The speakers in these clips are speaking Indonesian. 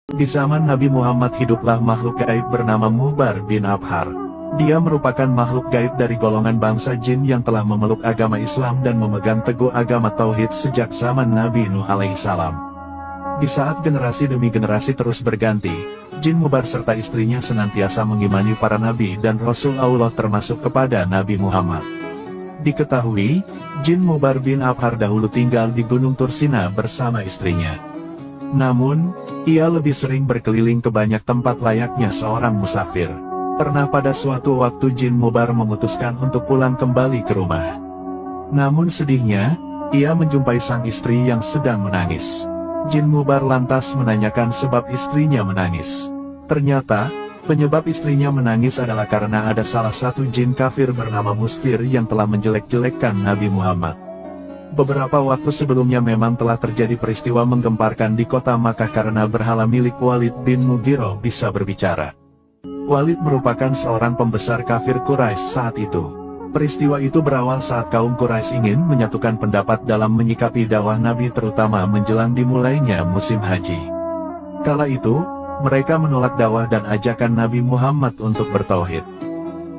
Di zaman Nabi Muhammad hiduplah makhluk gaib bernama Muhbar bin Abhar. Dia merupakan makhluk gaib dari golongan bangsa jin yang telah memeluk agama Islam dan memegang teguh agama Tauhid sejak zaman Nabi Nuh alaihissalam. Di saat generasi demi generasi terus berganti, jin Muhbar serta istrinya senantiasa mengimani para nabi dan Rasul Allah termasuk kepada Nabi Muhammad. Diketahui, jin Muhbar bin Abhar dahulu tinggal di Gunung Tursina bersama istrinya. Namun, ia lebih sering berkeliling ke banyak tempat layaknya seorang musafir. Pernah pada suatu waktu jin Muhbar memutuskan untuk pulang kembali ke rumah. Namun sedihnya, ia menjumpai sang istri yang sedang menangis. Jin Muhbar lantas menanyakan sebab istrinya menangis. Ternyata, penyebab istrinya menangis adalah karena ada salah satu jin kafir bernama Musfir yang telah menjelek-jelekkan Nabi Muhammad. Beberapa waktu sebelumnya memang telah terjadi peristiwa menggemparkan di kota Makkah karena berhala milik Walid bin Mughirah bisa berbicara. Walid merupakan seorang pembesar kafir Quraisy saat itu. Peristiwa itu berawal saat kaum Quraisy ingin menyatukan pendapat dalam menyikapi dakwah Nabi terutama menjelang dimulainya musim haji. Kala itu, mereka menolak dakwah dan ajakan Nabi Muhammad untuk bertauhid.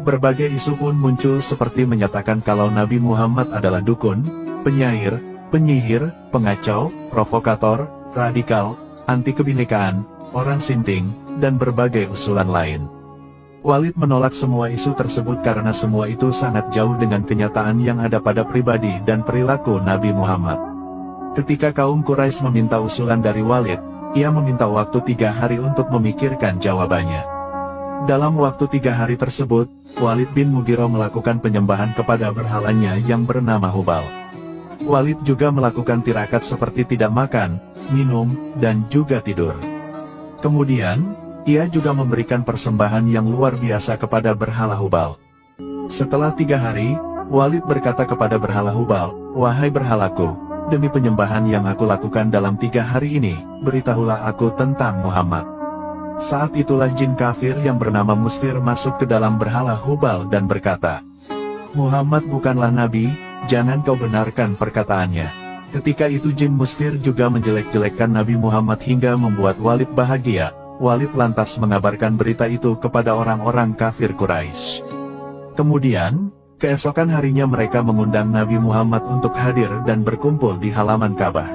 Berbagai isu pun muncul seperti menyatakan kalau Nabi Muhammad adalah dukun, penyair, penyihir, pengacau, provokator, radikal, anti kebinekaan, orang sinting, dan berbagai usulan lain. Walid menolak semua isu tersebut karena semua itu sangat jauh dengan kenyataan yang ada pada pribadi dan perilaku Nabi Muhammad. Ketika kaum Quraisy meminta usulan dari Walid, ia meminta waktu 3 hari untuk memikirkan jawabannya. Dalam waktu 3 hari tersebut, Walid bin Mughirah melakukan penyembahan kepada berhalanya yang bernama Hubal. Walid juga melakukan tirakat seperti tidak makan, minum, dan juga tidur. Kemudian, ia juga memberikan persembahan yang luar biasa kepada berhala Hubal. Setelah 3 hari, Walid berkata kepada berhala Hubal, "Wahai berhalaku, demi penyembahan yang aku lakukan dalam 3 hari ini, beritahulah aku tentang Muhammad." Saat itulah jin kafir yang bernama Musfir masuk ke dalam berhala Hubal dan berkata, "Muhammad bukanlah nabi, jangan kau benarkan perkataannya." Ketika itu jin Musfir juga menjelek-jelekkan Nabi Muhammad hingga membuat Walid bahagia. Walid lantas mengabarkan berita itu kepada orang-orang kafir Quraisy. Kemudian, keesokan harinya mereka mengundang Nabi Muhammad untuk hadir dan berkumpul di halaman Ka'bah.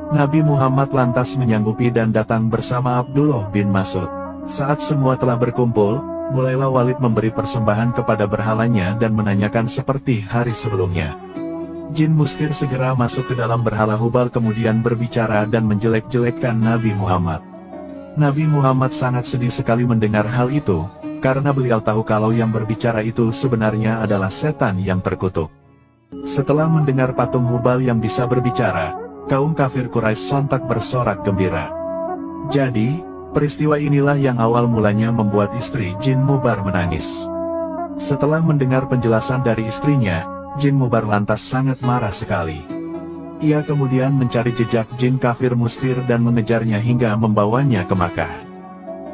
Nabi Muhammad lantas menyanggupi dan datang bersama Abdullah bin Mas'ud. Saat semua telah berkumpul, mulailah Walid memberi persembahan kepada berhalanya dan menanyakan seperti hari sebelumnya. Jin Musfir segera masuk ke dalam berhala Hubal kemudian berbicara dan menjelek-jelekkan Nabi Muhammad. Nabi Muhammad sangat sedih sekali mendengar hal itu, karena beliau tahu kalau yang berbicara itu sebenarnya adalah setan yang terkutuk. Setelah mendengar patung Hubal yang bisa berbicara, kaum kafir Quraisy sontak bersorak gembira. Jadi, peristiwa inilah yang awal mulanya membuat istri jin Muhbar menangis. Setelah mendengar penjelasan dari istrinya, jin Muhbar lantas sangat marah sekali. Ia kemudian mencari jejak jin kafir Musfir dan mengejarnya hingga membawanya ke Makkah.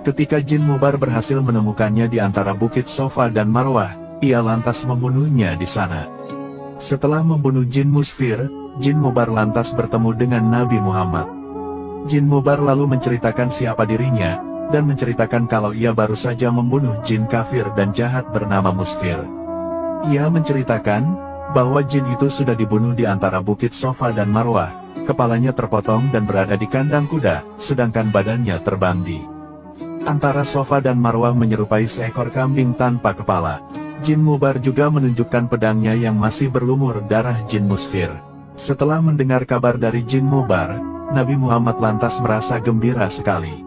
Ketika jin Muhbar berhasil menemukannya di antara Bukit Sofa dan Marwah, ia lantas membunuhnya di sana. Setelah membunuh jin Musfir, jin Muhbar lantas bertemu dengan Nabi Muhammad. Jin Muhbar lalu menceritakan siapa dirinya, dan menceritakan kalau ia baru saja membunuh jin kafir dan jahat bernama Musfir. Ia menceritakan bahwa jin itu sudah dibunuh di antara Bukit Sofa dan Marwah, kepalanya terpotong dan berada di kandang kuda, sedangkan badannya terbang di antara Sofa dan Marwah menyerupai seekor kambing tanpa kepala. Jin Muhbar juga menunjukkan pedangnya yang masih berlumur darah jin Musfir. Setelah mendengar kabar dari jin Muhbar, Nabi Muhammad lantas merasa gembira sekali.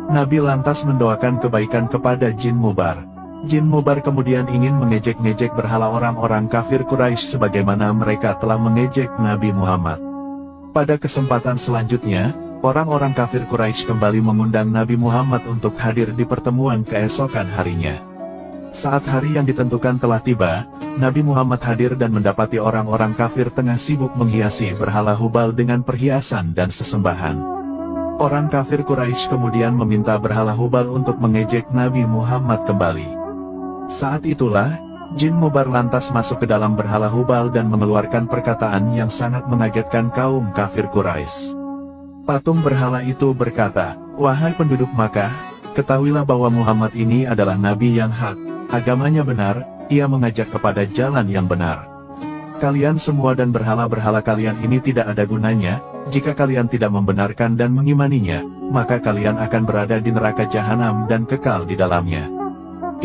Nabi lantas mendoakan kebaikan kepada jin Muhbar. Jin Muhbar kemudian ingin mengejek-ngejek berhala orang-orang kafir Quraisy sebagaimana mereka telah mengejek Nabi Muhammad. Pada kesempatan selanjutnya, orang-orang kafir Quraisy kembali mengundang Nabi Muhammad untuk hadir di pertemuan keesokan harinya. Saat hari yang ditentukan telah tiba, Nabi Muhammad hadir dan mendapati orang-orang kafir tengah sibuk menghiasi berhala Hubal dengan perhiasan dan sesembahan. Orang kafir Quraisy kemudian meminta berhala Hubal untuk mengejek Nabi Muhammad kembali. Saat itulah, jin Muhbar lantas masuk ke dalam berhala Hubal dan mengeluarkan perkataan yang sangat mengagetkan kaum kafir Quraisy. Patung berhala itu berkata, Wahai penduduk Makkah, ketahuilah bahwa Muhammad ini adalah nabi yang hak, agamanya benar, ia mengajak kepada jalan yang benar. Kalian semua dan berhala-berhala kalian ini tidak ada gunanya, jika kalian tidak membenarkan dan mengimaninya, maka kalian akan berada di neraka jahanam dan kekal di dalamnya.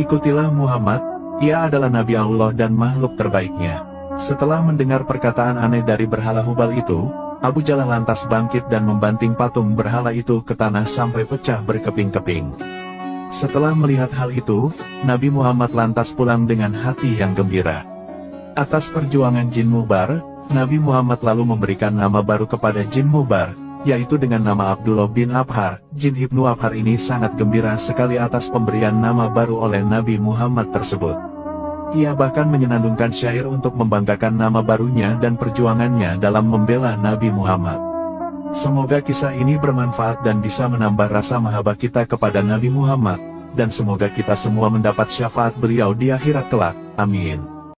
Ikutilah Muhammad, ia adalah Nabi Allah dan makhluk terbaiknya. Setelah mendengar perkataan aneh dari berhala Hubal itu, Abu Jahal lantas bangkit dan membanting patung berhala itu ke tanah sampai pecah berkeping-keping. Setelah melihat hal itu, Nabi Muhammad lantas pulang dengan hati yang gembira. Atas perjuangan Jin Mubar, Nabi Muhammad lalu memberikan nama baru kepada Jin Mubar, yaitu dengan nama Abdullah bin Abhar. Jin Ibnu Abhar ini sangat gembira sekali atas pemberian nama baru oleh Nabi Muhammad tersebut. Ia bahkan menyenandungkan syair untuk membanggakan nama barunya dan perjuangannya dalam membela Nabi Muhammad. Semoga kisah ini bermanfaat dan bisa menambah rasa mahabbah kita kepada Nabi Muhammad, dan semoga kita semua mendapat syafaat beliau di akhirat kelak. Amin.